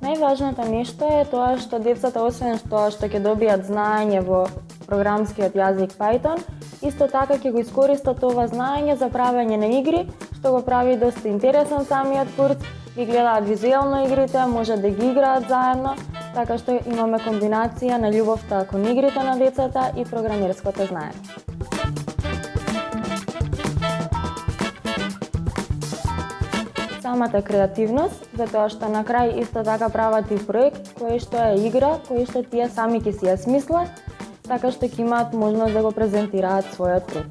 Најважното нешто е тоа што децата освен тоа што ќе добијат знаење во програмскиот јазик Python, исто така ќе го искористат ова знаење за правење на игри, што го прави доста интересен самиот курс. Ги гледаат визуелно игрите, може да ги играат заедно, така што имаме комбинација на љубовта кон игрите на децата и програмерското знаење. Самата креативност, затоа што на крај исто така прават и проект кој што е игра, кој што тие сами ќе си ја смислат, така што ќе имаат можност да го презентираат својот труд.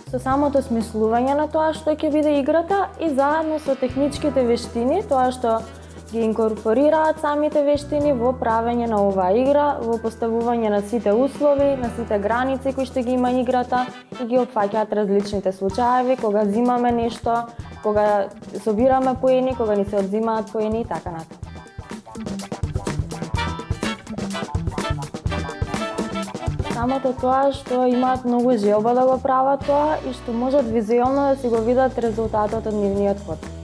Со самото смислување на тоа што ќе биде играта и заедно со техничките вештини, тоа што ги инкорпорираат самите вештини во правење на оваа игра, во поставување на сите услови, на сите граници кои што ги има играта и ги опфаќаат различните случаеви, кога земаме нешто, кога собираме поени, кога ни се одзимаат поени и така натаму. Самото тоа што имаат многу желба да го прават тоа и што можат визуелно да си го видат резултатот од нивниот код.